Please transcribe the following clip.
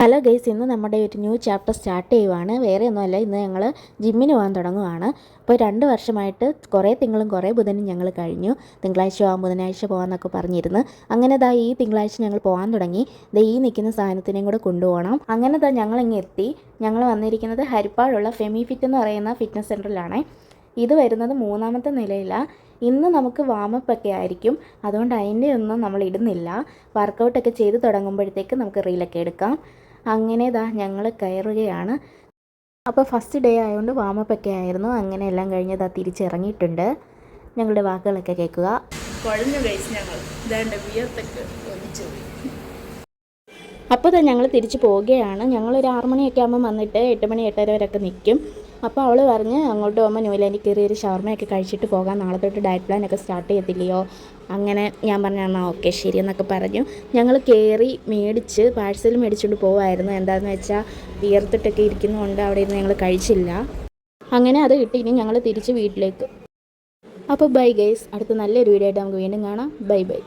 Hello guys, ഇന്ന് നമ്മുടെ ഒരു ന്യൂ ചാപ്റ്റർ സ്റ്റാർട്ട് ചെയ്യുവാണ്. വേറെ ഒന്നുമല്ല, ഇന്ന് ഞങ്ങൾ ജിമ്മിന് പോകാൻ തുടങ്ങുവാണ്. ഇപ്പോൾ 2 വർഷമായിട്ട് കുറേ തിങ്കളും കുറേ ബുധനും ഞങ്ങൾ കഴിഞ്ഞു. തിങ്കളാഴ്ച പോകാം, ബുധനാഴ്ച പോകാമെന്നൊക്കെ പറഞ്ഞിരുന്നു. അങ്ങനെ ഈ തിങ്കളാഴ്ച ഞങ്ങൾ പോകാൻ തുടങ്ങി. ഈ നിൽക്കുന്ന സാധനത്തിനെയും കൂടെ കൊണ്ടുപോകണം. അങ്ങനെ ഞങ്ങളിങ്ങ് എത്തി. ഞങ്ങൾ വന്നിരിക്കുന്നത് ഹരിപ്പാടുള്ള ഫെമി ഫിറ്റ് എന്ന് പറയുന്ന ഫിറ്റ്നസ് സെൻറ്ററിലാണ്. ഇത് വരുന്നത് 3ാമത്തെ നിലയിലാണ്. ഇന്ന് നമുക്ക് വാമപ്പൊക്കെ ആയിരിക്കും, അതുകൊണ്ട് അതിൻ്റെ ഒന്നും നമ്മൾ ഇടുന്നില്ല. വർക്കൗട്ടൊക്കെ ചെയ്ത് തുടങ്ങുമ്പോഴത്തേക്ക് നമുക്ക് റീലൊക്കെ എടുക്കാം. അങ്ങനെ ഞങ്ങൾ കയറുകയാണ്. അപ്പോൾ ഫസ്റ്റ് ഡേ ആയതുകൊണ്ട് വാമപ്പൊക്കെ ആയിരുന്നു. അങ്ങനെ എല്ലാം കഴിഞ്ഞ് തിരിച്ചിറങ്ങിയിട്ടുണ്ട്. ഞങ്ങളുടെ വാക്കുകളൊക്കെ കേൾക്കുക. കുഴഞ്ഞു കഴിച്ച് ഞങ്ങൾ ഇതാണ്ട് വിയർത്തൊക്കെ ഒന്നിച്ചു പോയി. അപ്പോൾ ഞങ്ങൾ തിരിച്ച് പോവുകയാണ്. ഞങ്ങളൊരു 6 മണിയൊക്കെ ആകുമ്പോൾ വന്നിട്ട് 8 മണി 8:30 വരെയൊക്കെ നിൽക്കും. അപ്പോൾ അവൾ പറഞ്ഞ് അങ്ങോട്ട് പോകുമ്പോൾ ന്യൂലാൻഡിൽ കയറി ഒരു ഷവർമയൊക്കെ കഴിച്ചിട്ട് പോകാം, നാളെ തൊട്ട് ഡയറ്റ് പ്ലാനൊക്കെ സ്റ്റാർട്ട് ചെയ്യത്തില്ലയോ. അങ്ങനെ ഞാൻ പറഞ്ഞു എന്നാൽ ഓക്കെ ശരി എന്നൊക്കെ പറഞ്ഞു. ഞങ്ങൾ കയറി മേടിച്ച് പാഴ്സൽ മേടിച്ചുകൊണ്ട് പോകാമായിരുന്നു. എന്താണെന്ന് വെച്ചാൽ വിയർത്തിട്ടൊക്കെ ഇരിക്കുന്നതുകൊണ്ട് അവിടെ ഇരുന്ന് ഞങ്ങൾ കഴിച്ചില്ല. അങ്ങനെ അത് കിട്ടി. ഇനി ഞങ്ങൾ തിരിച്ച് വീട്ടിലേക്ക്. അപ്പോൾ ബൈ ഗൈസ്, അടുത്ത നല്ലൊരു വീഡിയോ ആയിട്ട് നമുക്ക് വീണ്ടും കാണാം. Bye bye.